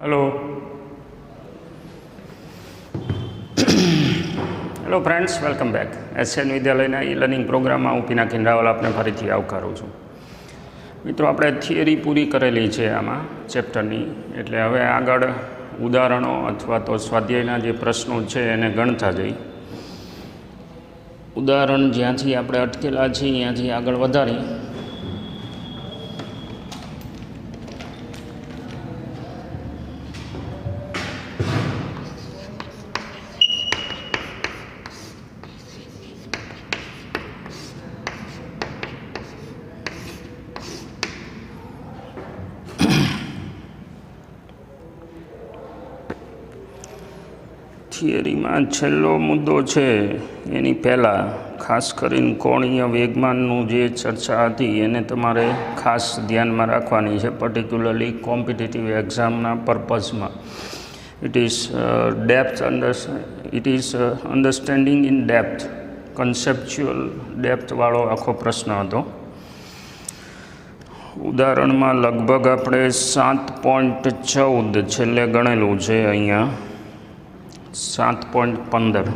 Hello hello friends, welcome back. SN विद्यालयના e learning પ્રોગ્રામમાં હું પિનાકીન રાવલ આપને ફરીથી આવકારું છું। મિત્રો, આપણે થિયરી પૂરી કરેલી છે આમાં ચેપ્ટરની, એટલે હવે આગળ ઉદાહરણો અથવા તો સ્વાધ્યાયના જે પ્રશ્નો છે એને ગણતા જઈ ઉદાહરણ જ્યાંથી આપણે અટકેલા છીએ ત્યાંથી આગળ વધારી થિયરીમાં છેલ્લો મુદ્દો છે એની પહેલાં ખાસ કરીને કોણીય વેગમાનનું જે ચર્ચા હતી એને તમારે ખાસ ધ્યાનમાં રાખવાની છે, પર્ટિક્યુલરલી કોમ્પિટિટિવ એક્ઝામના પર્પઝમાં. It is understanding in depth, conceptual ડેપ્થવાળો આખો પ્રશ્ન હતો. ઉદાહરણમાં લગભગ આપણે 7.14 છેલ્લે ગણેલું છે, અહીંયા 7.15.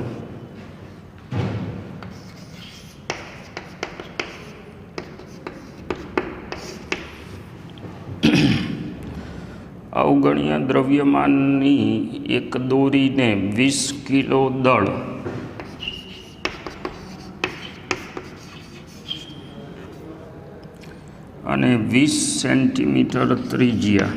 અવગણ્ય દ્રવ્યમાનની એક દોરીને 20 કિલો દળ અને 20 સેન્ટીમીટર ત્રિજ્યા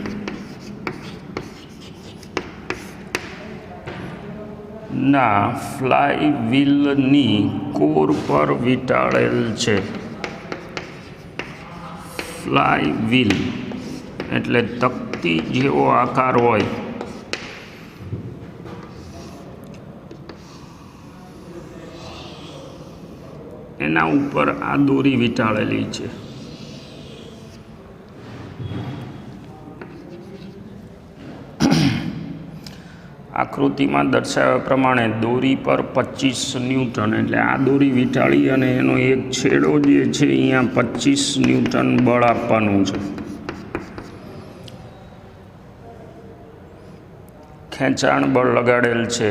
ના ફ્લાય વ્હીલની કોર પર વીંટાળેલ છે. ફ્લાય વ્હીલ એટલે તકતી જેવો આકાર હોય એના ઉપર આ દોરી વીંટાળેલી છે. આકૃતિમાં દર્શાવ્યા પ્રમાણે દોરી પર 25 ન્યૂટન, એટલે આ દોરી વીંટાળી અને એનો એક છેડો જે છે અહીંયા 25 ન્યૂટન બળ આપવાનું છે. ખેંચાણ બળ લગાડેલ છે.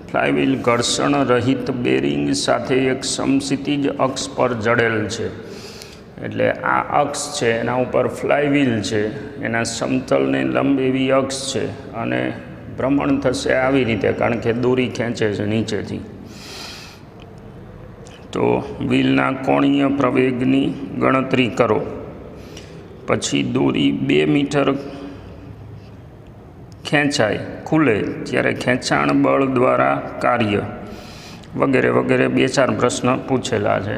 ફ્લાયવ્હીલ ઘર્ષણ રહિત બેરિંગ સાથે એક સમક્ષિતિજ અક્ષ પર જડેલ છે. એટલે આ અક્ષ છે એના ઉપર ફ્લાયવ્હીલ છે, એના સમતલને લંબ એવી અક્ષ છે અને ભ્રમણ થશે આવી રીતે, કારણ કે દોરી ખેંચે છે નીચેથી. તો વ્હીલના કોણીય પ્રવેગની ગણતરી કરો. પછી દોરી 2 મીટર ખેંચાય ખુલે ત્યારે ખેંચાણ બળ દ્વારા કાર્ય વગેરે વગેરે 2-4 પ્રશ્ન પૂછેલા છે.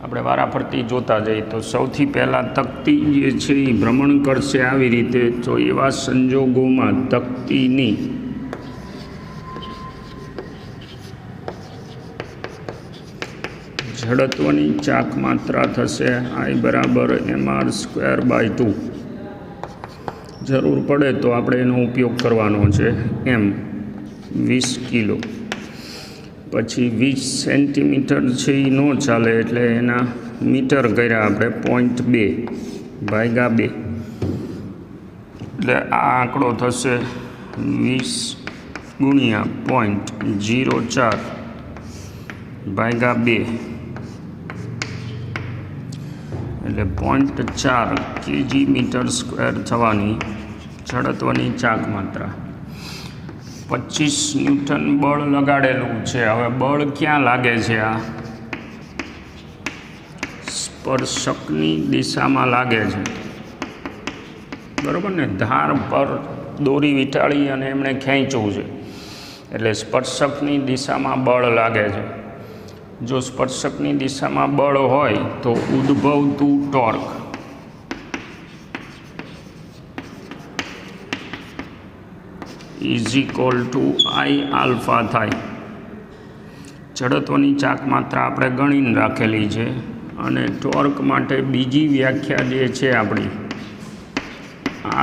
આપણે વારાફરતી જોતા જઈએ તો સૌથી પહેલાં તકતી જે છે એ ભ્રમણ કરશે આવી રીતે. તો એવા સંજોગોમાં તકતીની જડત્વની ચાક માત્રા થશે I = mr²/2. જરૂર પડે તો આપણે એનો ઉપયોગ કરવાનો છે, એમ 20 કિલો. પછી 20 સેન્ટીમીટર છે એ ન ચાલે, એટલે એના મીટર કર્યા આપણે 0.2/2. એટલે આ આંકડો થશે 20 × 0.04/2, એટલે 0.4 kg/m² થવાની જડત્વની ચાક માત્રા. 25 ન્યૂટન બળ લગાડેલું છે. હવે બળ ક્યાં લાગે છે? આ સ્પર્શકની દિશામાં લાગે છે, બરાબર ને? ધાર પર દોરી વીંટાળી અને એમણે ખેંચવું છે, એટલે સ્પર્શકની દિશામાં બળ લાગે છે. જો સ્પર્શકની દિશામાં બળ હોય તો ઉદ્ભવતું ટોર્ક = I∝ થાય. જડત્વની ચાક માત્રા આપણે ગણીને રાખેલી છે. અને ટોર્ક માટે બીજી વ્યાખ્યા જે છે આપણી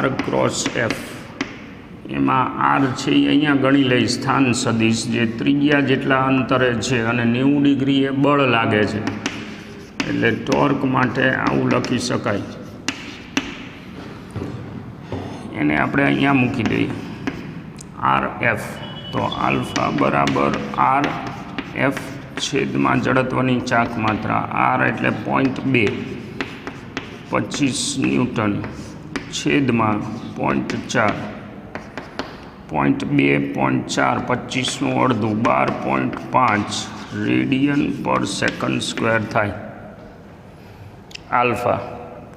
R×F, એમાં R છે એ અહીંયા ગણી લઈ સ્થાન સદિશ, જે ત્રિજ્યા જેટલા અંતરે છે અને 90 ડિગ્રીએ બળ લાગે છે. એટલે ટોર્ક માટે આવું લખી શકાય, એને આપણે અહીંયા મૂકી દઈએ આર એફ. તો આલ્ફા બરાબર આર એફ છેદમાં જડત્વની ચાક માત્રા આર એટલે 0.2 25 ન્યૂટન છેદમાં 0.4 0.2 0.4 25નું અડધું 12.5 રેડિયન પર સેકન્ડ સ્ક્વેર થાય. આલ્ફા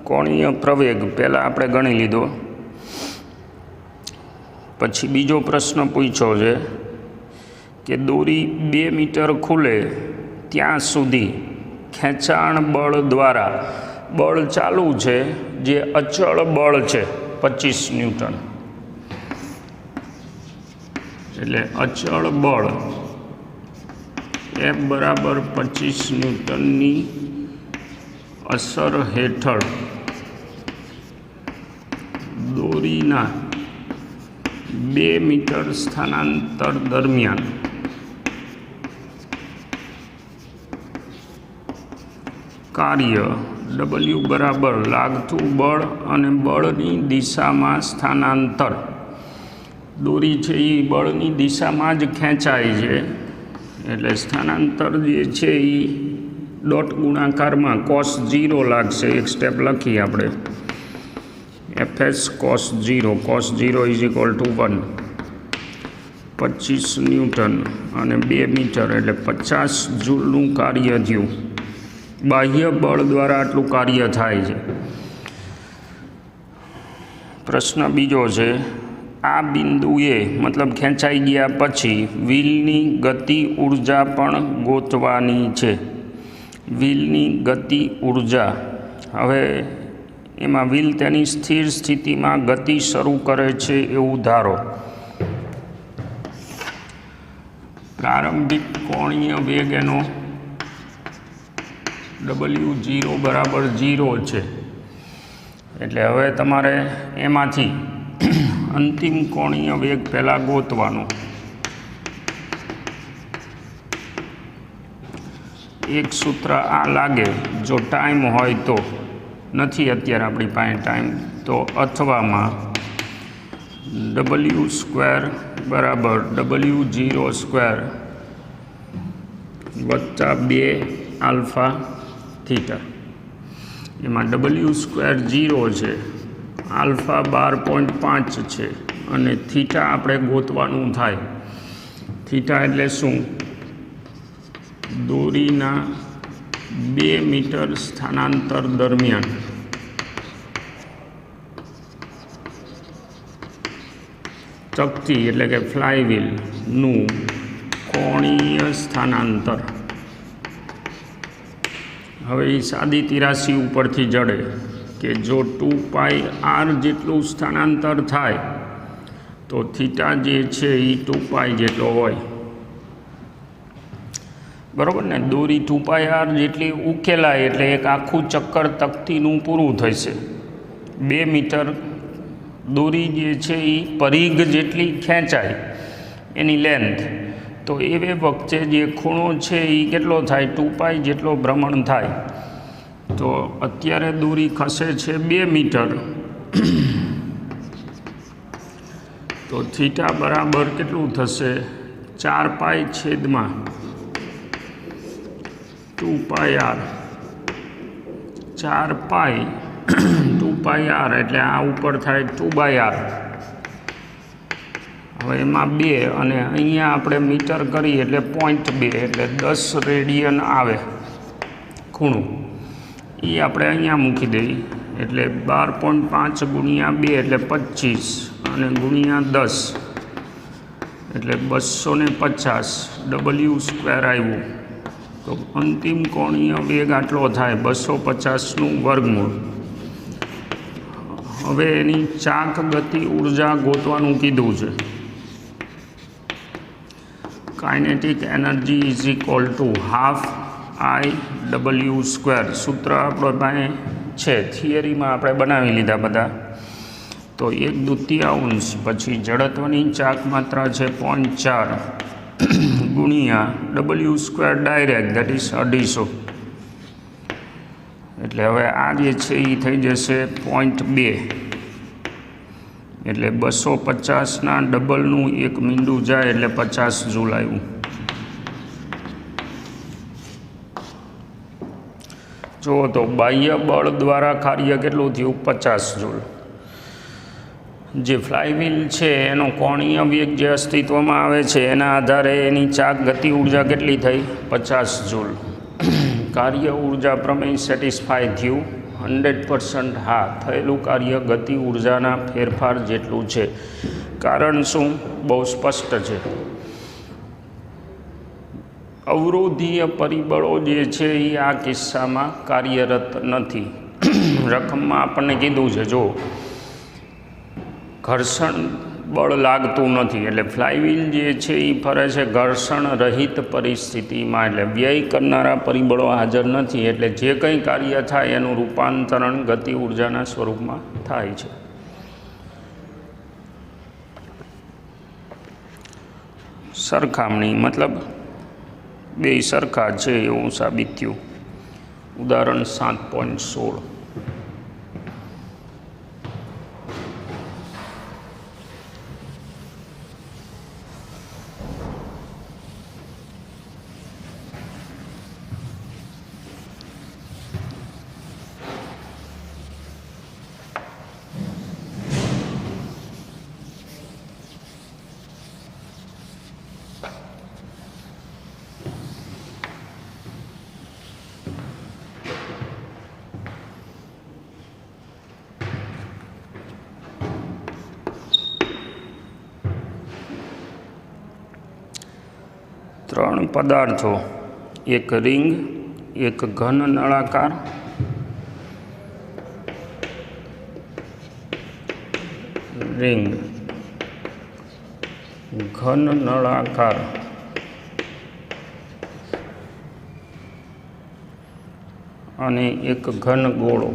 કોણીય પ્રવેગ પહેલાં આપણે ગણી લીધો. પછી બીજો પ્રશ્ન પૂછ્યો છે કે દોરી 2 મીટર ખુલે ત્યાં સુધી ખેંચાણ બળ દ્વારા બળ ચાલુ છે જે અચળ બળ છે 25 ન્યૂટન. એટલે અચળ બળ F બરાબર 25 ન્યૂટનની અસર હેઠળ દોરીના 2 મીટર સ્થાનાંતર દરમિયાન કાર્ય W બરાબર લાગતું બળ અને બળની દિશામાં સ્થાનાંતર. દોરી છે એ બળની દિશામાં જ ખેંચાય છે એટલે સ્થાનાંતર જે છે એ ડોટ ગુણાકારમાં cos 0 લાગશે. એક સ્ટેપ લખીએ આપણે fs cos 0 = 1 25 ન્યૂટન અને 2 મીટર એટલે 50 જૂલનું કાર્ય થયું. બાહ્ય બળ દ્વારા આટલું કાર્ય થાય છે. પ્રશ્ન બીજો છે આ બિંદુએ મતલબ ખેંચાઈ ગયા પછી વ્હીલની ગતિ ઉર્જા પણ ગોતવાની છે. વ્હીલની ગતિ ઉર્જા હવે એમાં વ્હીલ તેની સ્થિર સ્થિતિમાં ગતિ શરૂ કરે છે એવું ધારો. પ્રારંભિક કોણીય વેગ એનો W0 બરાબર 0 છે. એટલે હવે તમારે એમાંથી અંતિમ કોણીય વેગ પહેલાં ગોતવાનો. એક સૂત્ર આ લાગે જો ટાઈમ હોય તો, નથી અત્યારે આપણી પાસે ટાઈમ તો અથવામાં W² બરાબર W0² વત્તા 2 આલ્ફા થીટા. એમાં W² 0 છે, આલ્ફા 12.5 છે અને થીટા આપણે ગોતવાનું થાય. થીટા એટલે શું? દોરીના 2 મીટર સ્થાનાંતર દરમિયાન ચકતી એટલે કે ફ્લાયવ્હીલનું કોણીય સ્થાનાંતર. હવે એ સાદી તિરાસી ઉપરથી જડે કે જો 2πr જેટલું સ્થાનાંતર થાય તો થીટા જે છે એ 2π જેટલો હોય. બરાબર ને? દોરી 2πr જેટલી ઉકેલાય એટલે એક આખું ચક્કર તકતીનું પૂરું થશે. 2 મીટર દોરી જે છે એ પરિઘ જેટલી ખેંચાય એની લેન્થ, તો એ વખતે જે ખૂણો છે એ કેટલો થાય? 2π જેટલો ભ્રમણ થાય. તો અત્યારે દોરી ખસે છે 2 મીટર તો થીટા બરાબર કેટલું થશે? 4π છેદમાં 2πr. 4π 2πr એટલે આ ઉપર થાય 2/r. હવે એમાં 2 અને અહીંયા આપણે મીટર કરીએ એટલે 0.2 એટલે 10 રેડિયન આવે ખૂણું. એ આપણે અહીંયા મૂકી દઈએ એટલે 12.5 ગુણ્યા 2 એટલે 25 અને ગુણ્યા 10 એટલે 250 W² આવ્યું. તો અંતિમ કોણીય વેગ આટલો થાય 250નું વર્ગમૂળ. હવે એની ચાક ગતિ ઉર્જા ગોતવાનું કીધું છે. Kinetic energy is equal two ½ I W². સૂત્ર આપણો પાસે છે, થિયરીમાં આપણે બનાવી લીધા બધા. તો 1/2 પછી જડત્વની ચાક માત્રા છે 0.4 ગુણ્યા W² ડાયરેક્ટ દેટ ઇઝ 250. એટલે હવે આ જે છે એ થઈ જશે 0.2 એટલે 250ના ડબલનું એક મીંડું જાય એટલે 50 જૂલ આવ્યું. જુઓ તો બાહ્ય બળ દ્વારા કાર્ય કેટલું થયું? 50 જૂલ. જે ફ્લાયવ્હીલ છે એનો કોણીય વેગ જે અસ્તિત્વમાં આવે છે એના આધારે એની ચાક ગતિ ઉર્જા કેટલી થઈ? 50 જૂલ. કાર્ય ઉર્જા પ્રમેય સેટિસ્ફાય થયું? 100% હા. થયેલું કાર્ય ગતિ ઉર્જાના ફેરફાર જેટલું છે. કારણ શું? બહુ સ્પષ્ટ છે. અવરોધીય પરિબળો જે છે એ આ કિસ્સામાં કાર્યરત નથી. રકમમાં આપણને કીધું છે, જો ઘર્ષણ બળ લાગતું નથી એટલે ફ્લાયવ્હીલ જે છે એ ફરે છે ઘર્ષણ રહિત પરિસ્થિતિમાં, એટલે વ્યય કરનારા પરિબળો હાજર નથી, એટલે જે કંઈ કાર્ય થાય એનું રૂપાંતરણ ગતિ ઉર્જાના સ્વરૂપમાં થાય છે. સરખામણી મતલબ બે સરખા છે એવું સાબિત થયું. ઉદાહરણ 7.16. ત્રણ પદાર્થો, એક રિંગ, એક ઘન નળાકાર રિંગ, ઘન નળાકાર અને એક ઘન ગોળો.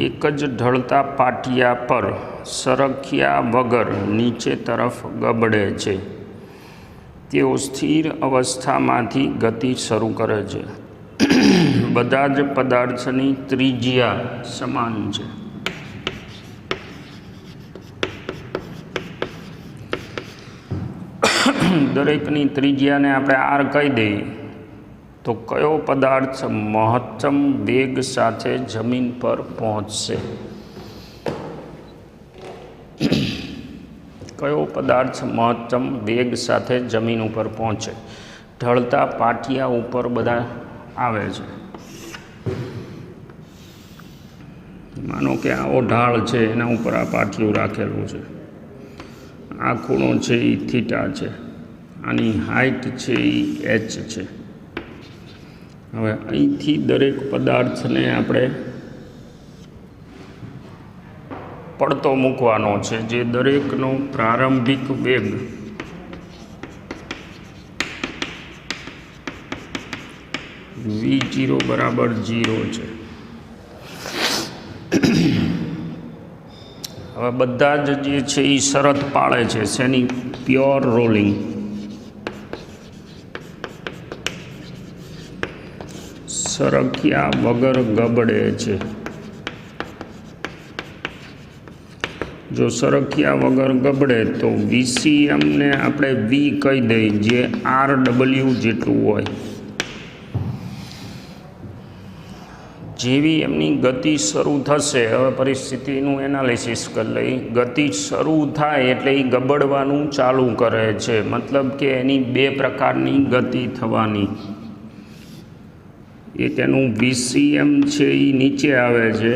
એક જ ઢળતા પાટિયા પર સરક્યા વગર નીચે તરફ ગબડે છે. તેઓ સ્થિર અવસ્થામાંથી ગતિ શરૂ કરે છે. બધા જ પદાર્થની ત્રિજ્યા સમાન છે. દરેકની ત્રિજ્યાને આપણે આર કહી દઈએ તો કયો પદાર્થ મહત્તમ વેગ સાથે જમીન પર પહોંચશે? કયો પદાર્થ મહત્તમ વેગ સાથે જમીન ઉપર પહોંચે? ઢળતા પાટિયા ઉપર બધા આવે છે. માનો કે આવો ઢાળ છે, એના ઉપર આ પાટિયું રાખેલું છે. આ ખૂણો છે એ થીટા છે, આની હાઇટ છે એ એચ છે. હવે અહીંથી દરેક પદાર્થને આપણે પડતો મૂકવાનો છે, જે દરેકનો પ્રારંભિક વેગ v0 બરાબર 0 છે. હવે બધા જ જે છે એ શરત પાળે છે શેની? Pure rolling. સરક્યા વગર ગબડે છે. જો સરક્યા વગર ગબડે તો VCMને આપણે V કહી દઈએ, જે RW જેટલું હોય. જેવી એમની ગતિ શરૂ થશે, હવે પરિસ્થિતિનું એનાલિસિસ કરી લઈ. ગતિ શરૂ થાય એટલે એ ગબડવાનું ચાલુ કરે છે, મતલબ કે એની બે પ્રકારની ગતિ થવાની. એક એનું VCM છે એ નીચે આવે છે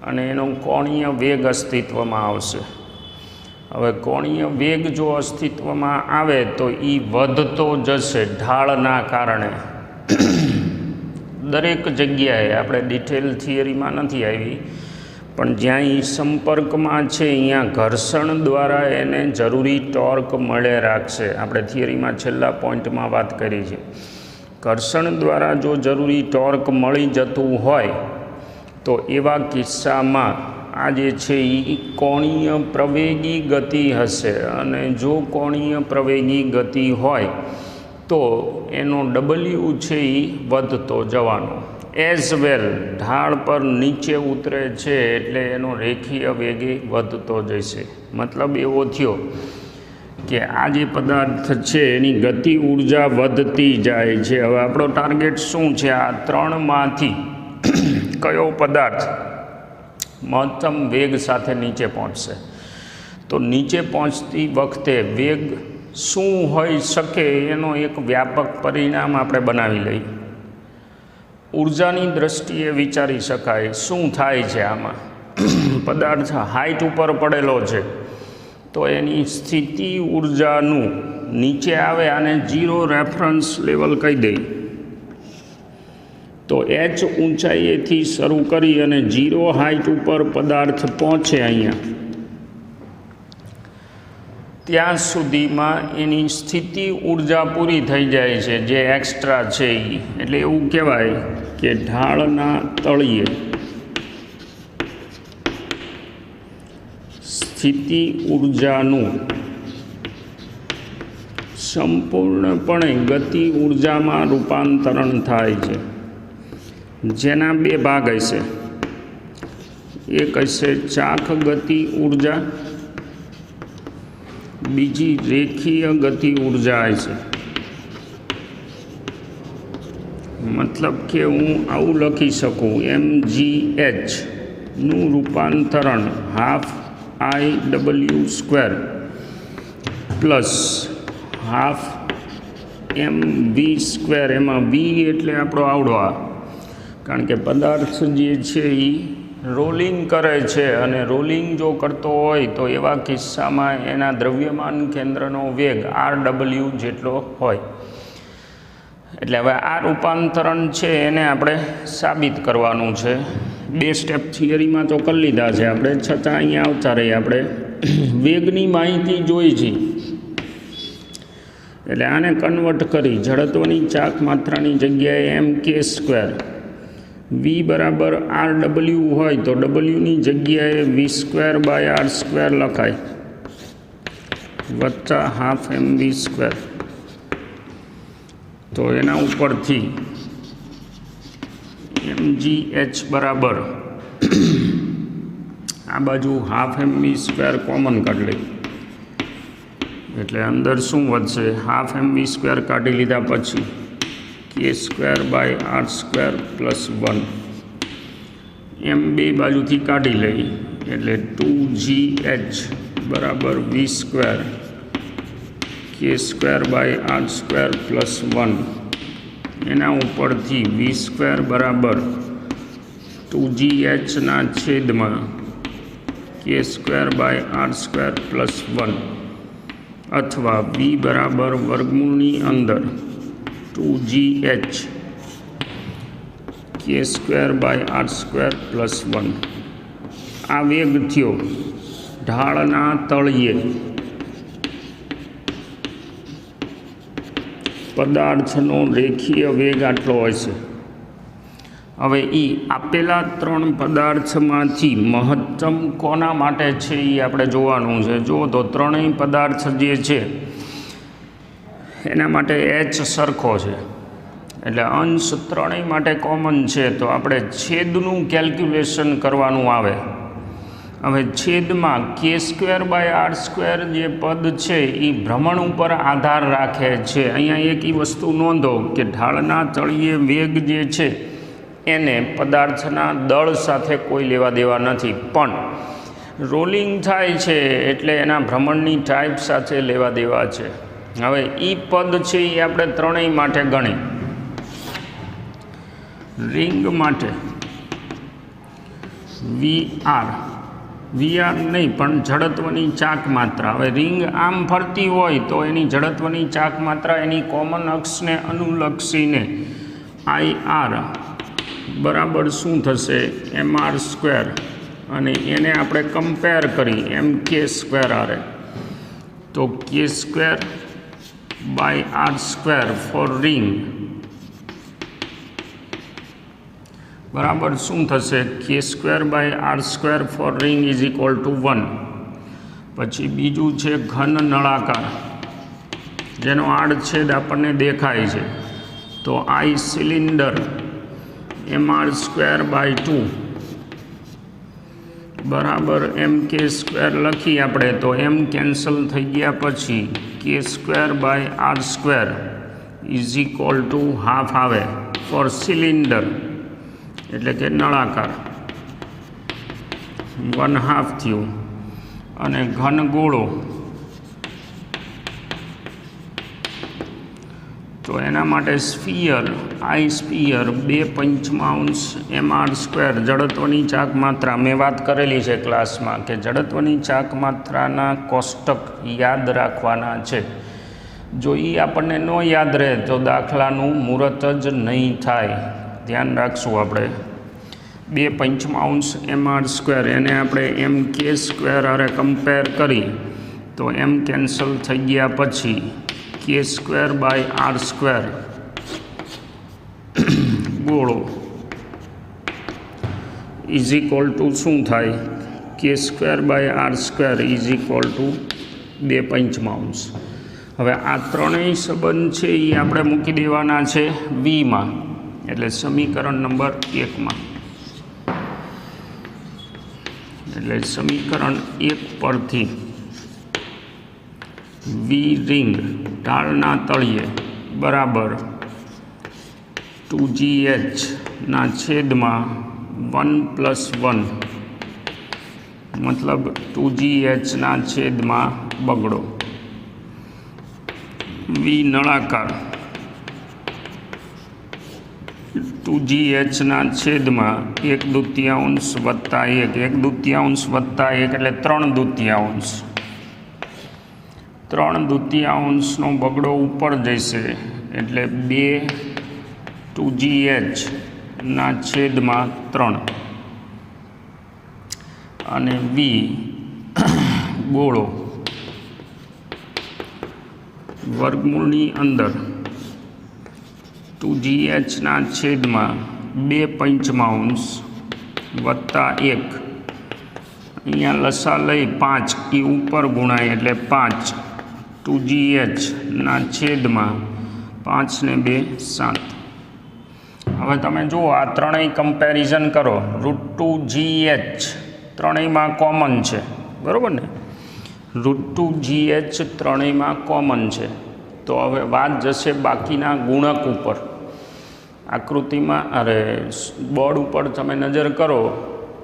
અને એનો કોણીય વેગ અસ્તિત્વમાં આવશે. હવે કોણીય વેગ જો અસ્તિત્વમાં આવે તો એ વધતો જશે ઢાળના કારણે. દરેક જગ્યાએ આપણે ડિટેલ થિયરીમાં નથી આવી, પણ જ્યાં એ સંપર્કમાં છે અહીંયા ઘર્ષણ દ્વારા એને જરૂરી ટોર્ક મળે રાખશે. આપણે થિયરીમાં છેલ્લા પોઈન્ટમાં વાત કરી છે. ઘર્ષણ દ્વારા જો જરૂરી ટોર્ક મળી જતું હોય તો એવા કિસ્સામાં આ જે છે એ કોણીય પ્રવેગી ગતિ હશે. અને જો કોણીય પ્રવેગી ગતિ હોય તો એનો ડબલ્યુ છે એ વધતો જવાનો. એઝ વેલ ઢાળ પર નીચે ઉતરે છે એટલે એનો રેખીય વેગ વધતો જશે. મતલબ એવો થયો કે આ જે પદાર્થ છે એની ગતિ ઉર્જા વધતી જાય છે. હવે આપણો ટાર્ગેટ શું છે? આ ત્રણમાંથી કયો પદાર્થ મહત્તમ વેગ સાથે નીચે પહોંચશે? તો નીચે પહોંચતી વખતે વેગ શું હોઈ શકે એનો એક વ્યાપક પરિણામ આપણે બનાવી લઈએ. ઉર્જાની દ્રષ્ટિએ વિચારી શકાય શું થાય છે આમાં. પદાર્થ હાઈટ ઉપર પડેલો છે તો એની સ્થિતિ ઉર્જાનું નીચે આવે, આને 0 રેફરન્સ લેવલ કહી દઈએ. તો h ઊંચાઈએથી શરૂ કરી અને 0 હાઈટ ઉપર પદાર્થ પહોંચે અહીંયા, ત્યાં સુધીમાં એની સ્થિતિ ઉર્જા પૂરી થઈ જાય છે જે એક્સ્ટ્રા છે એ. એટલે એવું કહેવાય કે ઢાળના તળિયે સ્થિતિ ઉર્જાનું સંપૂર્ણપણે ગતિ ઉર્જામાં રૂપાંતરણ થાય છે, જેના બે ભાગ હશે. એક હશે ચાક ગતિ ઉર્જા, બીજી રેખીય ગતિ ઉર્જા હશે. મતલબ કે હું આવું લખી શકું, mgh નું રૂપાંતરણ ½IW² પ્લસ ½mv². એમાં v એટલે આપણો આવડો આ, કારણ કે પદાર્થ જે છે એ રોલિંગ કરે છે, અને રોલિંગ જો કરતો હોય તો એવા કિસ્સામાં એના દ્રવ્યમાન કેન્દ્રનો વેગ RW જેટલો હોય. એટલે હવે આ રૂપાંતરણ છે એને આપણે સાબિત કરવાનું છે. 2 સ્ટેપ થિયરીમાં તો કરી લીધા છે આપણે, છતાં અહીંયા આવતા રહીએ. આપણે વેગની માહિતી જોઈ છે એટલે આને કન્વર્ટ કરી જડત્વની ચાક માત્રાની જગ્યાએ mk², v બરાબર RW હોય તો W ની જગ્યાએ v²/r² લખાય વત્તા ½mv². તો એના ઉપરથી mgh બરાબર આ બાજુ ½ કોમન કાઢી લઈ એટલે અંદર શું વધશે? ½ કાઢી લીધા પછી k²/r² +1 એમ બે બાજુથી કાઢી લઈ એટલે 2gh બરાબર v² k²/r² +1. એના ઉપરથી v² બરાબર 2gh ના છેદમાં k²/r² +1 અથવા v બરાબર વર્ગમૂળની અંદર 2gh k²/r² +1. આ વેગ થયો ઢાળના તળિયે પદાર્થનો રેખીય વેગ આટલો હશે. હવે એ આપેલા 3 પદાર્થમાંથી મહત્તમ કોના માટે છે એ આપણે જોવાનું છે. જો તો ત્રણેય પદાર્થ જે છે એના માટે h સરખો છે, એટલે અંશ ત્રણેય માટે કોમન છે. તો આપણે છેદનું કેલ્ક્યુલેશન કરવાનું આવે. હવે છેદમાં k²/r² જે પદ છે એ ભ્રમણ ઉપર આધાર રાખે છે. અહીંયા એક એ વસ્તુ નોંધો કે ઢાળના તળિયે વેગ જે છે એને પદાર્થના દળ સાથે કોઈ લેવા દેવા નથી, પણ રોલિંગ થાય છે એટલે એના ભ્રમણની ટાઈપ સાથે લેવા દેવા છે. હવે એ પદ છે એ આપણે ત્રણેય માટે ગણી. રિંગ માટે VR નહીં પણ જડત્વની ચાક માત્રા. હવે રિંગ આમ ફરતી હોય તો એની જડત્વની ચાક માત્રા એની કોમન અક્ષને અનુલક્ષીને IR બરાબર શું થશે? mr², અને એને આપણે કમ્પેર કરી mk². તો k²/r² ફોર રિંગ બરાબર શું થશે? k²/r² for ring is equal to 1. પછી બીજું છે ઘન નળાકાર. જેનો આડછેદ આપણને દેખાય છે. તો આઈ સિલિન્ડર mr²/2 બરાબર mk² લખી આપણે તો m કેન્સલ થઈ ગયા પછી k²/r² is equal two half આવે ફોર સિલિન્ડર એટલે કે નળાકાર 1/2 થયું. અને ઘનગોળો તો એના માટે સ્ફિયર આઈ સ્ફિયર 2/5 mr². જડત્વની ચાક માત્રા મેં વાત કરેલી છે ક્લાસમાં કે જડત્વની ચાક માત્રાના કોષ્ટક યાદ રાખવાના છે. જો એ આપણને ન યાદ રહે તો દાખલાનું મુહૂર્ત જ નહીં થાય. ધ્યાન રાખશું આપણે. 2/5 mr², એને આપણે mk² અરે કમ્પેર કરી તો m કેન્સલ થઈ ગયા પછી k²/r² ગોળો ઇઝ ઇક્વલ ટુ શું થાય? k²/r² is equal two 2/5. હવે આ ત્રણેય સંબંધ છે એ આપણે મૂકી દેવાના છે વીમાં, એટલે સમીકરણ નંબર 1માં. એટલે સમીકરણ 1 પરથી વી રિંગ ઢાળના તળિયે બરાબર 2gh/1 + 1 મતલબ 2gh/, બગડો. વી નળાકાર 2gh/1/2 1/2 એટલે 3/2. 3/2નો બગડો ઉપર જશે એટલે 2gh/3 અને વી ગોળો વર્ગમૂળની અંદર 2gh/2/1 અહીંયા લસા લઈ 5 એ ઉપર ગુણાય એટલે 5 2gh/5 ને 2 7. હવે તમે જુઓ આ ત્રણેય કમ્પેરિઝન કરો. √2gh ત્રણેયમાં કોમન છે, બરાબર ને? √2gh ત્રણેયમાં કોમન છે. તો હવે વાત જશે બાકીના ગુણક ઉપર. આકૃતિમાં બોર્ડ ઉપર તમે નજર કરો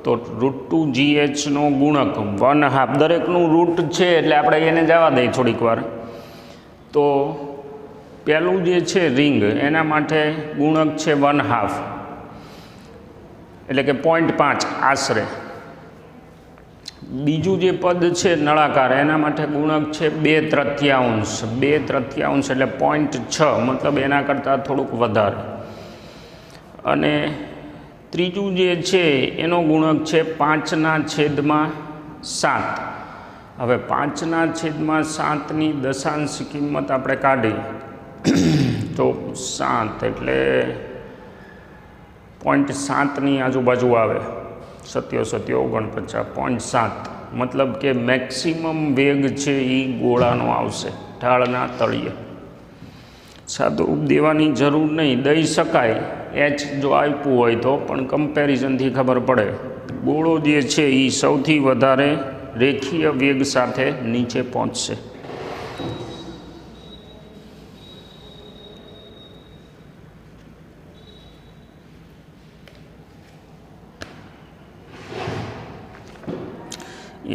તો √2gh ગુણક 1/2, દરેકનું રૂટ છે એટલે આપણે એને જવા દઈએ થોડીક વાર. તો પહેલું જે છે રિંગ એના માટે ગુણક છે 1/2 એટલે કે 0.5 આશરે. બીજું જે પદ છે નળાકાર એના માટે ગુણક છે 2/3. 2/3 એટલે 0.6 મતલબ એના કરતાં થોડુંક વધારે. અને ત્રીજું જે છે એનો ગુણક છે 5/7. હવે 5/7ની દશાંશ કિંમત આપણે કાઢી તો 7 એટલે 0.7ની આજુબાજુ આવે. 7 મતલબ કે મેક્સિમમ વેગ છે એ ગોળાનો આવશે ઢાળના તળિયે. સાદું દેવાની જરૂર નહીં, દઈ શકાય h જો આપ્યું હોય તો, પણ કમ્પેરિઝનથી ખબર પડે. ગોળો જે છે એ સૌથી વધારે રેખીય વેગ સાથે નીચે પહોંચશે.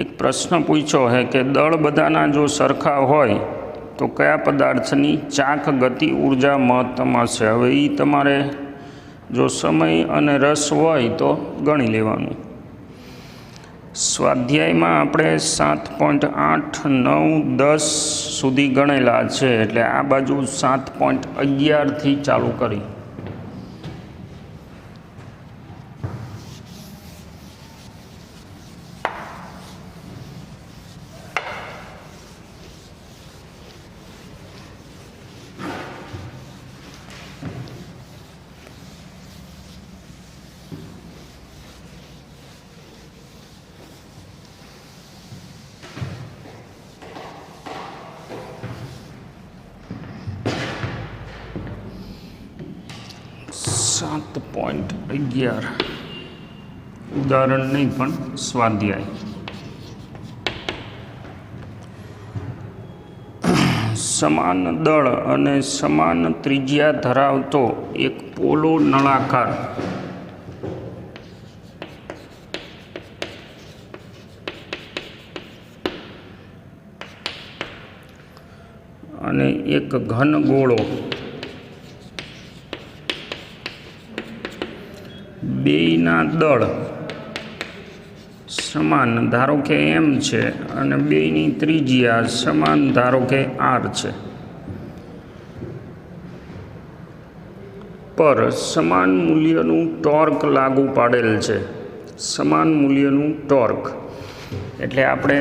એક પ્રશ્ન પૂછ્યો છે કે દળ બધાના જો સરખા હોય તો કયા પદાર્થની ચાક ગતિ ઉર્જા મહત્તમ હશે? હવે એ તમારે જો સમય અને રસ હોય તો ગણી લેવાનું. સ્વાધ્યાયમાં આપણે 7.8, 9, 10 સુધી ગણેલા છે, એટલે આ બાજુ 7.11થી ચાલુ કરી. 7.11 ઉદાહરણ નહીં પણ સ્વાધ્યાય. સમાન દળ અને સમાન ત્રિજ્યા ધરાવતો એક પોલો નળાકાર અને એક ઘન ગોળો બેયના દળ સમાન ધારો કે એમ છે અને બેયની ત્રિજ્યા સમાન ધારો કે આર છે, પર સમાન મૂલ્યનું ટોર્ક લાગુ પાડેલ છે. સમાન મૂલ્યનું ટોર્ક એટલે આપણે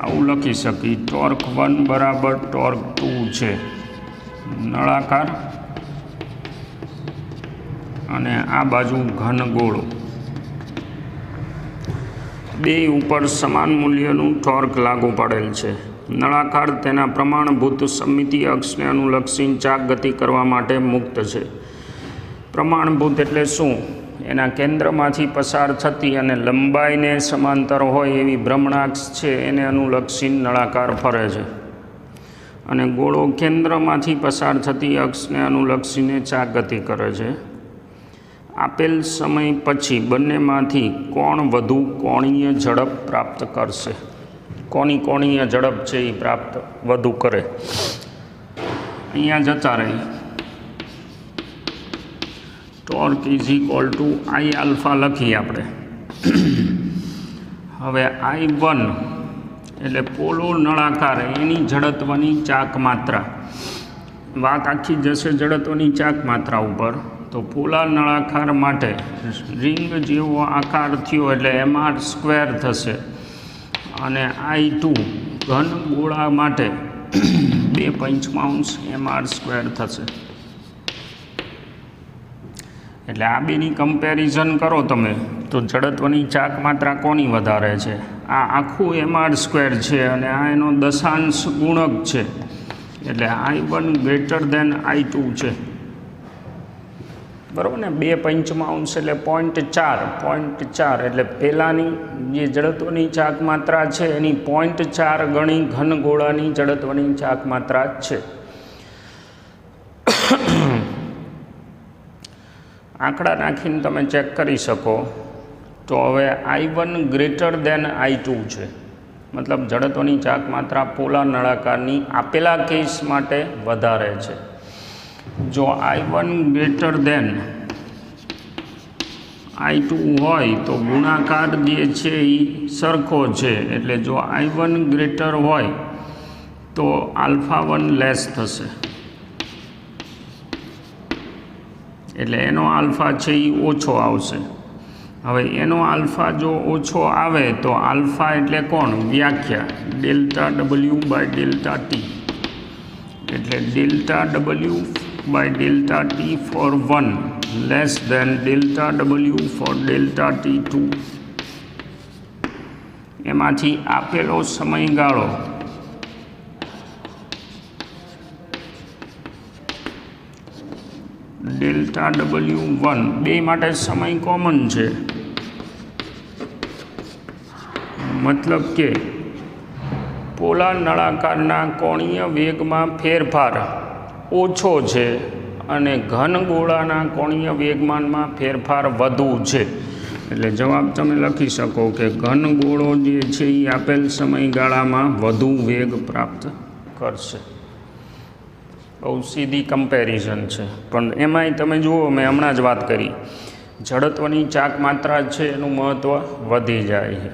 આવું લખી શકીએ, ટોર્ક 1 બરાબર ટોર્ક 2 છે. નળાકાર અને આ બાજુ ઘન ગોળો બે ઉપર સમાન મૂલ્યનું ટોર્ક લાગુ પડેલ છે. નળાકાર તેના પ્રમાણભૂત સમમિતિ અક્ષને અનુલક્ષીને ચાક ગતિ કરવા માટે મુક્ત છે. પ્રમાણભૂત એટલે શું? એના કેન્દ્રમાંથી પસાર થતી અને લંબાઈને સમાંતર હોય એવી ભ્રમણાક્ષ છે એને અનુલક્ષીને નળાકાર ફરે છે, અને ગોળો કેન્દ્રમાંથી પસાર થતી અક્ષને અનુલક્ષીને ચાક ગતિ કરે છે. આપેલ સમય પછી બંનેમાંથી કોણ વધુ કોણીય ઝડપ પ્રાપ્ત કરશે? કોની કોણીય ઝડપ છે એ પ્રાપ્ત વધુ કરે? અહીંયા જતા રહી. Torque is equal two I alpha લખીએ આપણે. હવે I1 એટલે પોલો નળાકાર એની જડત્વની ચાક માત્રા. વાત આખી જશે જડત્વની ચાક માત્રા ઉપર. તો પોલા નળાકાર માટે રિંગ જેવો આકાર થયો એટલે mr² થશે, અને I2 ઘન ગોળા માટે 2 mr² થશે. એટલે આ બેની કમ્પેરિઝન કરો તમે તો જડત્વની ચાક માત્રા કોની વધારે છે? આ આખું mr² છે અને આ એનો દશાંશ ગુણક છે, એટલે I1 ગ્રેટર દેન I2 છે. બરાબર ને? 2 પંચમાંશ એટલે 0.4 એટલે પહેલાંની જે જડત્વની ચાક માત્રા છે એની 0.4 ગણી ઘન ગોળાની જડત્વની ચાક માત્રા જ છે. આંકડા નાખીને તમે ચેક કરી શકો. તો હવે I1 ગ્રેટર દેન I2 છે, મતલબ જડત્વની ચાક માત્રા પોલા નળાકારની આપેલા કેસ માટે વધારે છે. જો I1 ગ્રેટર દેન I2 હોય તો ગુણાકાર જે છે એ સરખો છે, એટલે જો I1 ગ્રેટર હોય તો α1 લેસ થશે, એટલે એનો આલ્ફા છે એ ઓછો આવશે. હવે એનો આલ્ફા જો ઓછો આવે તો આલ્ફા એટલે કોણ? વ્યાખ્યા ΔW/ΔT, એટલે ΔW/ΔT for 1 less than ΔW/ΔT2. એમાંથી આપેલો સમયગાળો ΔW1 બે માટે સમય કોમન છે, મતલબ કે પોલા નળાકારના કોણીય વેગમાં ફેરફાર ઓછો છે અને ઘન ગોળાના કોણીય વેગમાનમાં ફેરફાર વધુ છે. એટલે જવાબ તમે લખી શકો કે ઘન ગોળો જે છે એ આપેલ સમયગાળામાં વધુ વેગ પ્રાપ્ત કરશે. બહુ સીધી કમ્પેરિઝન છે, પણ એમાંય તમે જુઓ, મેં હમણાં જ વાત કરી, જડત્વની ચાક માત્રા છે એનું મહત્ત્વ વધી જાય છે.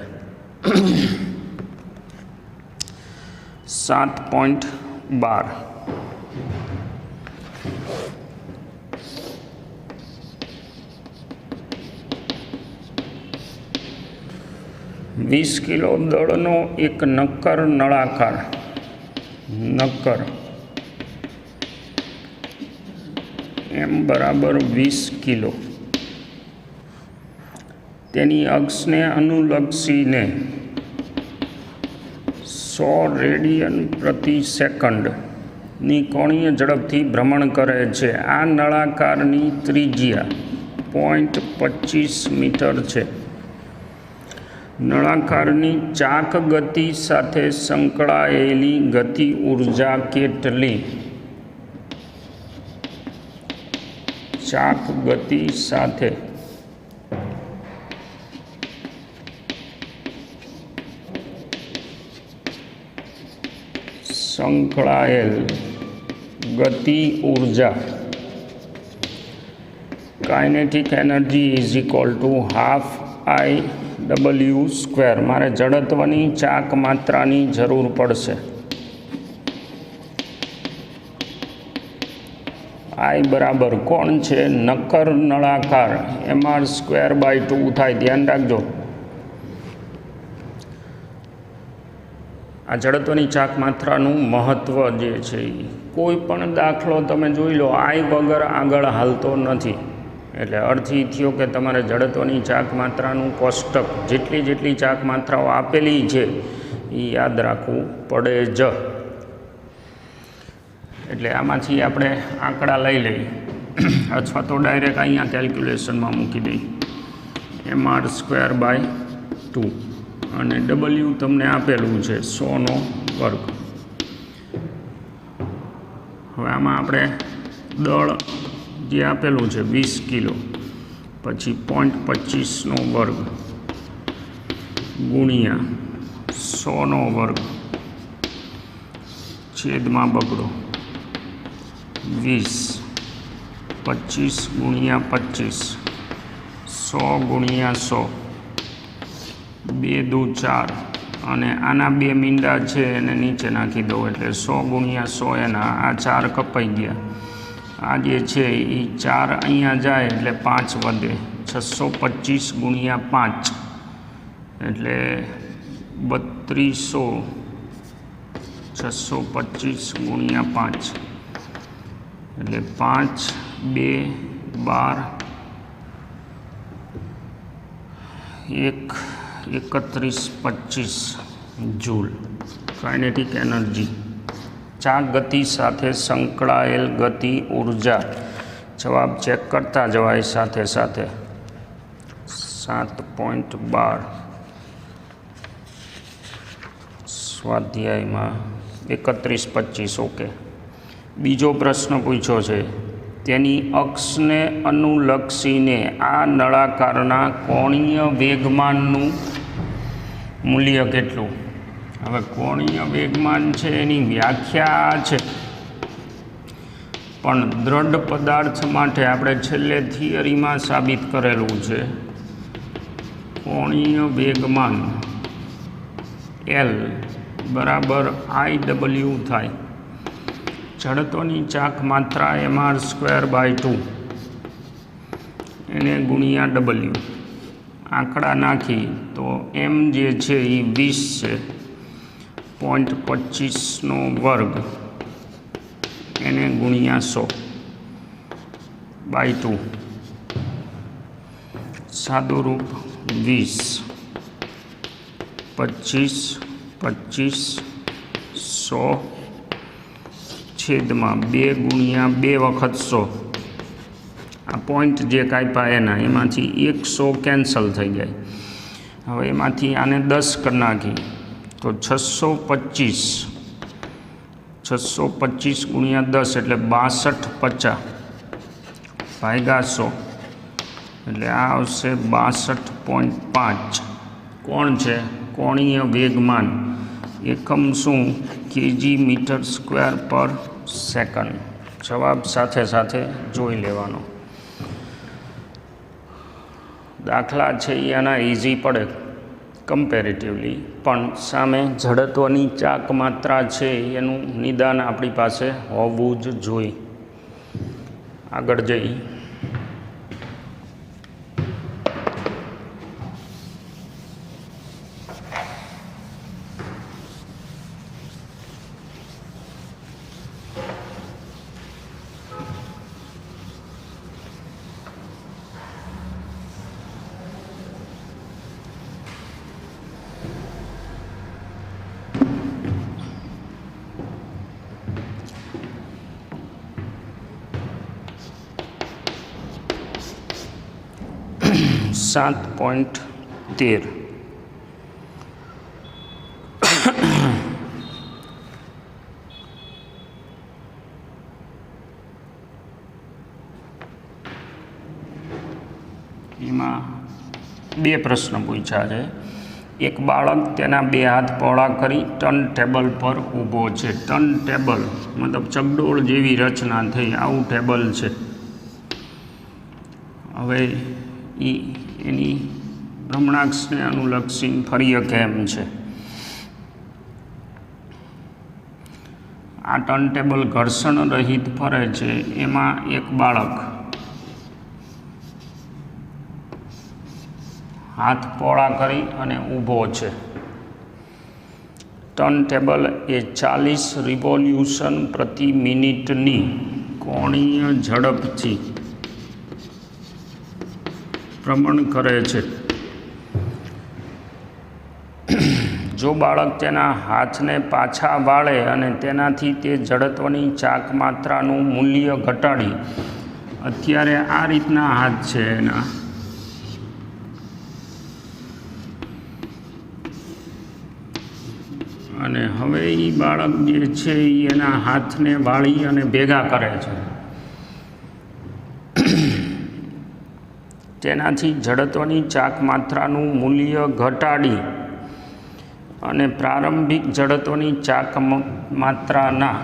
7.12 20 કિલો દળનો એક નક્કર નળાકાર M બરાબર 20 કિલો તેની અક્ષને અનુલક્ષીને 100 રેડિયન પ્રતિ સેકન્ડની કોણીય ઝડપથી ભ્રમણ કરે છે. આ નળાકારની ત્રિજ્યા મીટર છે. નળાકારની ચાક ગતિ સાથે સંકળાયેલી ગતિ ઊર્જા કેટલી? ચાક ગતિ સાથે સંકળાયેલ ગતિ ઊર્જા kinetic energy is equal two half I/W². મારે જડત્વની ચાક માત્રાની જરૂર પડશે. I બરાબર કોણ છે? નક્કર નળાકાર mr²/2 થાય. ધ્યાન રાખજો. આ જડત્વની ચાક માત્રાનું મહત્ત્વ જે છે એ કોઈ પણ દાખલો તમે જોઈ લો, I વગર આગળ હાલતો નથી. એટલે અર્થ એ થયો કે તમારે જડત્વની ચાક માત્રાનું કોષ્ટક જેટલી ચાક માત્રાઓ આપેલી છે એ યાદ રાખવું પડે જ. એટલે આમાંથી આપણે આંકડા લઈ લઈએ અથવા તો ડાયરેક્ટ અહીંયા કેલ્ક્યુલેશનમાં મૂકી દઈએ. mr²/2 અને W તમને આપેલું છે 100². હવે આમાં આપણે દળ જે આપેલું છે 20 કિલો, પછી 0.25² ગુણ્યા 100² છેદમાં બગડો 20, 25 ગુણ્યા 25, 100 ગુણ્યા 100, 2 દુ 4, અને આના 2 મીંડા છે એને નીચે નાખી દો એટલે 100 ગુણ્યા 100 એના આ 4 કપાઈ ગયા. આ જે છે એ 4 અહીંયા જાય એટલે 5 વધે. 625 ગુણ્યા 5 એટલે 3200. 625 ગુણ્યા 5 એટલે 5, 2, 12, 1, 31, 25 જૂલ કાઇનેટિક એનર્જી. ચાક ગતિ સાથે સંકળાયેલ ગતિ ઊર્જા. જવાબ ચેક કરતા જવાય સાથે સાથે. 7.12 સ્વાધ્યાયમાં 31-25. ઓકે. બીજો પ્રશ્ન પૂછ્યો છે, તેની અક્ષને અનુલક્ષીને આ નળાકારના કોણીય વેગમાનનું મૂલ્ય કેટલું? હવે કોણીય વેગમાન છે એની વ્યાખ્યા છે, પણ દ્રઢ પદાર્થ માટે આપણે છેલ્લે થિયરીમાં સાબિત કરેલું છે. કોણીય વેગમાન L બરાબર I/W થાય. જડત્વની ચાક માત્રા mr²/2 એને ગુણ્યા W. આંકડા નાખી તો M જે છે એ 20 છે, 0.25² એને ગુણ્યા 100/2. સાદું રૂપ 20, 25, 25, 100 છેદમાં 2 ગુણ્યા 2 વખત 100. આ પોઈન્ટ જે કાપ્યા એના એમાંથી 100 કેન્સલ થઈ જાય. હવે એમાંથી આને 10 કરી નાખી તો 625 ગુણ્યા 10 એટલે 6250 ભાગ્યા 100 એટલે આ આવશે 62.5. કોણ છે? કોણીય વેગમાન. એકમ શું? kg/m². જવાબ સાથે સાથે જોઈ લેવાનો. દાખલા છે એ આના ઇઝી પડે કમ્પેરેટિવલી, પણ સામે જડત્વની ચાક માત્રા છે એનું નિદાન આપણી પાસે હોવું જ જોઈએ. આગળ જઈ 7.13. એમાં બે પ્રશ્ન પૂછ્યા છે. એક બાળક તેના બે હાથ પહોળા કરી ટર્ન ટેબલ પર ઊભો છે. ટર્ન ટેબલ મતલબ ચકડોળ જેવી રચના થઈ, આવું ટેબલ છે. હવે એની ભ્રમણાક્ષને અનુલક્ષીને ફરી કેમ છે. આ ટર્ન ટેબલ ઘર્ષણ રહિત ફરે છે. એમાં એક બાળક હાથ પહોળા કરી અને ઊભો છે. ટર્ન ટેબલ એ 40 રિવોલ્યુશન પ્રતિ મિનિટની કોણીય ઝડપથી ભ્રમણ કરે છે. જો બાળક તેના હાથને પાછા વાળે અને તેનાથી તે જડત્વની ચાક માત્રાનું મૂલ્ય ઘટાડી, અત્યારે આ રીતના હાથ છે એના, અને હવે એ બાળક જે છે એ એના હાથને વાળી અને ભેગા કરે છે. તેનાથી જડત્વની ચાક માત્રાનું મૂલ્ય ઘટાડી અને પ્રારંભિક જડત્વની ચાક માત્રાના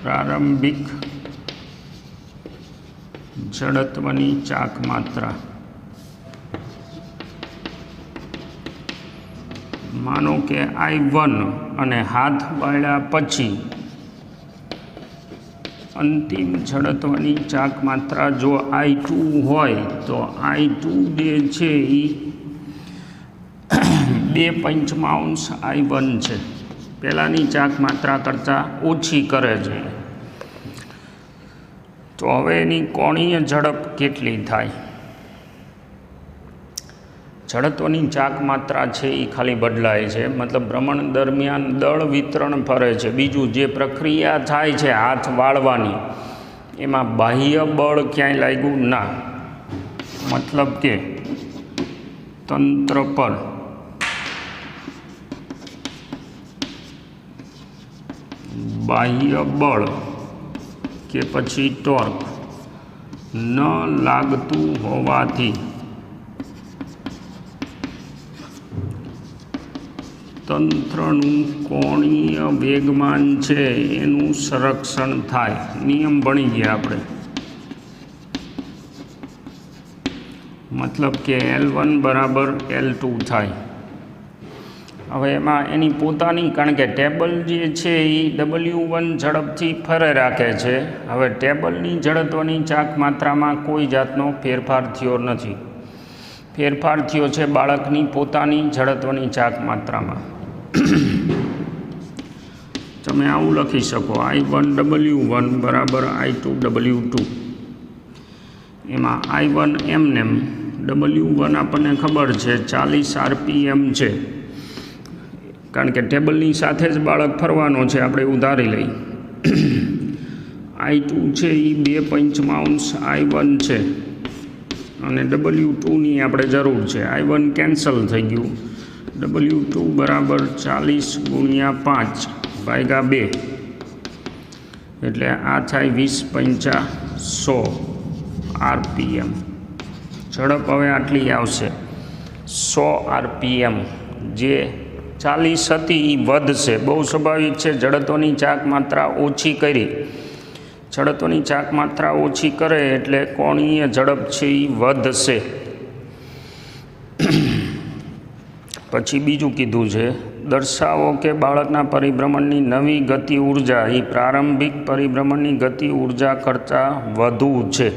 પ્રારંભિક જડત્વની ચાક માત્રા માનો કે I1 અને હાથ વાળ્યા પછી અંતિમ જડત્વની ચાક માત્રા જો I2 હોય તો I2 જે છે એ 2/5 I1 છે. પહેલાંની ચાક માત્રા કરતાં ઓછી કરે છે. તો હવે એની કોણીય ઝડપ કેટલી થાય? જડત્વની ચાક માત્રા છે એ ખાલી બદલાય છે, મતલબ ભ્રમણ દરમિયાન દળ વિતરણ ફરે છે. બીજું જે પ્રક્રિયા થાય છે હાથ વાળવાની, એમાં બાહ્ય બળ ક્યાંય લાગ્યું ના, મતલબ કે તંત્ર પર બાહ્ય બળ કે પછી ટોર્ક ન લાગતું હોવાથી તંત્રનું કોણીય વેગમાન છે એનું સંરક્ષણ થાય. નિયમ ભણી ગયા આપણે, મતલબ કે L1 બરાબર L2 થાય. હવે એમાં એની પોતાની, કારણ કે ટેબલ જે છે એ W1 ઝડપથી ફરે રાખે છે. હવે ટેબલની જડત્વની ચાક માત્રામાં કોઈ જાતનો ફેરફાર થયો નથી. ફેરફાર થયો છે બાળકની પોતાની જડત્વની ચાક માત્રામાં. તમે આવું લખી શકો, I1 W1 બરાબર I2 W2. એમાં I1 એમનેમ, W1 આપણને ખબર છે 40 RPM છે, કારણ કે ટેબલની સાથે જ બાળક ફરવાનો છે, આપણે એવું ધારી લઈ. I2 છે એ 2/5 I1 છે અને W2ની આપણે જરૂર છે. I1 કેન્સલ થઈ ગયું. W2 બરાબર 40×5/2, એટલે આ થાય 20×5 100 RPM. ઝડપ હવે આટલી આવશે 100 RPM. જે 40 હતી એ વધશે, બહુ સ્વાભાવિક છે. જડત્વની ચાક માત્રા ઓછી કરી, જડત્વની ચાક માત્રા ઓછી કરે એટલે કોણીય ઝડપ છે એ વધશે. પછી બીજું કીધું છે, દર્શાવો કે બાળકના પરિભ્રમણની નવી ગતિ ઉર્જા એ પ્રારંભિક પરિભ્રમણની ગતિ ઉર્જા કરતાં વધુ છે.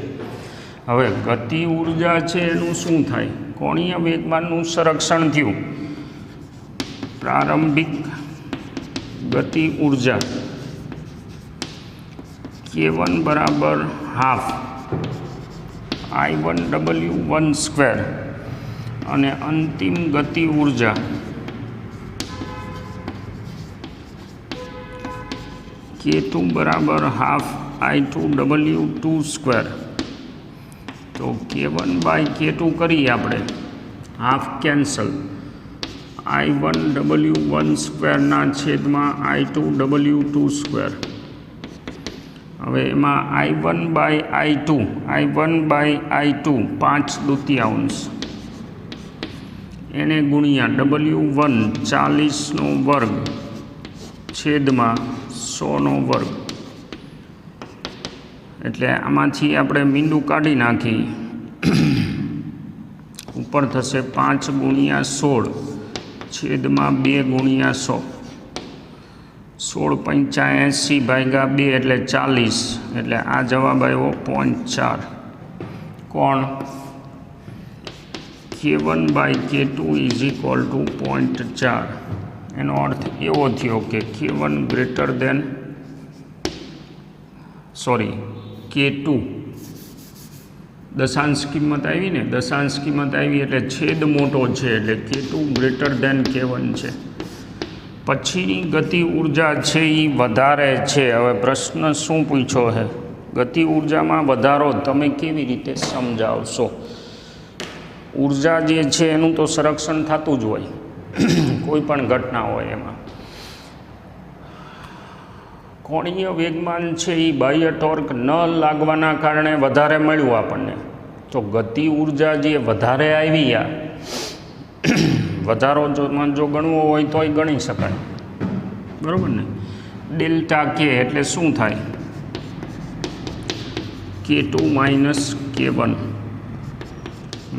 હવે ગતિ ઉર્જા છે એનું શું થાય? કોણીય વેગમાનનું સંરક્ષણ થયું. પ્રારંભિક ગતિ ઉર્જા K1 બરાબર હાફ I1 W1 સ્ક્વેર, અને અંતિમ ગતિ ઉર્જા K2 બરાબર હાફ I2 W2 સ્ક્વેર. તો K1/K2 કરીએ આપણે, હાફ કેન્સલ, I1W1 સ્ક્વેરના છેદમાં I2W2 સ્ક્વેર. હવે એમાં I1/I2 5/2 એને ગુણ્યા W1 40નો વર્ગ છેદમાં 100નો વર્ગ. એટલે આમાંથી આપણે મીંડું કાઢી નાખી, ઉપર થશે 5 × 16 છેદમાં 2 × 100. 16/85/2 એટલે 40, એટલે આ જવાબ આવ્યો 0.4. કોણ? K1/K2 = 0.4. એનો અર્થ એવો થયો કે K1 K2 દશાંશ કિંમત આવી ને, દશાંશ કિંમત આવી એટલે છેદ મોટો છે, એટલે K2 > K1 છે. પછીની ગતિ ઉર્જા છે એ વધારે છે. હવે પ્રશ્ન શું પૂછ્યો છે? ગતિ ઉર્જામાં વધારો તમે કેવી રીતે સમજાવશો? ઉર્જા જે છે એનું તો સંરક્ષણ થતું જ હોય કોઈ પણ ઘટના હોય એમાં. કોણીય વેગમાન છે એ બાહ્ય ટોર્ક ન લાગવાના કારણે વધારે મળ્યું આપણને. તો ગતિ ઉર્જા જે વધારે આવી, આ વધારો જો ગણવો હોય તોય ગણી શકાય, બરાબર ને. ΔK એટલે શું થાય? K2 - K1,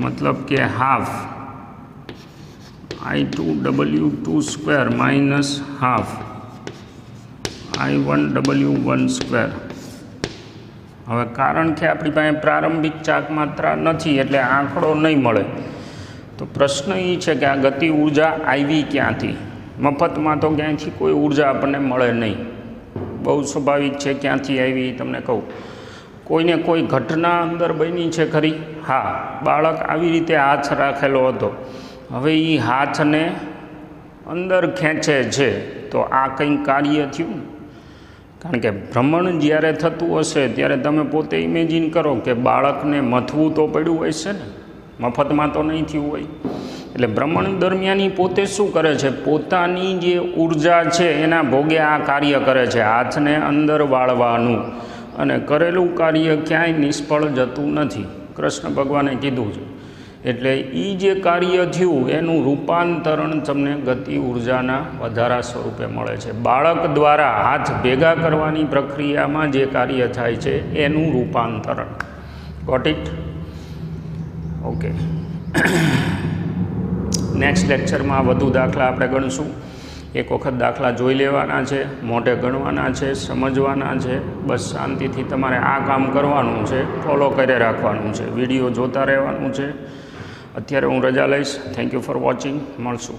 મતલબ કે half I2W2 square minus half I1W1 square. હવે કારણ કે આપણી પાસે પ્રારંભિક ચાક માત્રા નથી એટલે આંકડો નહીં મળે. તો પ્રશ્ન એ છે કે આ ગતિ ઉર્જા આવી ક્યાંથી? મફતમાં તો ક્યાંયથી કોઈ ઉર્જા આપણને મળે નહીં. બહુ સ્વાભાવિક છે. ક્યાંથી આવી તમને કહું. કોઈને કોઈ ઘટના અંદર બની છે ખરી? હા, બાળક આવી રીતે હાથ રાખેલો હતો, હવે એ હાથને અંદર ખેંચે છે, તો આ કંઈ કાર્ય થયું? કારણ કે ભ્રમણ જ્યારે થતું હશે ત્યારે તમે પોતે ઇમેજિન કરો કે બાળકને મથવું તો પડ્યું હોય છે ને, મફતમાં તો નહીં થયું હોય. એટલે ભ્રમણ દરમિયાન પોતે શું કરે છે? પોતાની જે ઉર્જા છે એના ભોગે આ કાર્ય કરે છે, હાથને અંદર વાળવાનું. અને કરેલું કાર્ય ક્યાંય નિષ્ફળ જતું નથી, કૃષ્ણ ભગવાને કીધું છે. એટલે એ જે કાર્ય થયું એનું રૂપાંતરણ તમને ગતિ ઉર્જાના વધારા સ્વરૂપે મળે છે. બાળક દ્વારા હાથ ભેગા કરવાની પ્રક્રિયામાં જે કાર્ય થાય છે એનું રૂપાંતરણ. Got it? ઓકે. નેક્સ્ટ લેક્ચરમાં વધુ દાખલા આપણે ગણશું. એક વખત દાખલા જોઈ લેવાના છે, મોઢે ગણવાના છે, સમજવાના છે. બસ શાંતિથી તમારે આ કામ કરવાનું છે, ફોલો કરી રાખવાનું છે, વિડીયો જોતા રહેવાનું છે. અત્યારે હું રજા લઈશ. Thank you for watching. મળશું.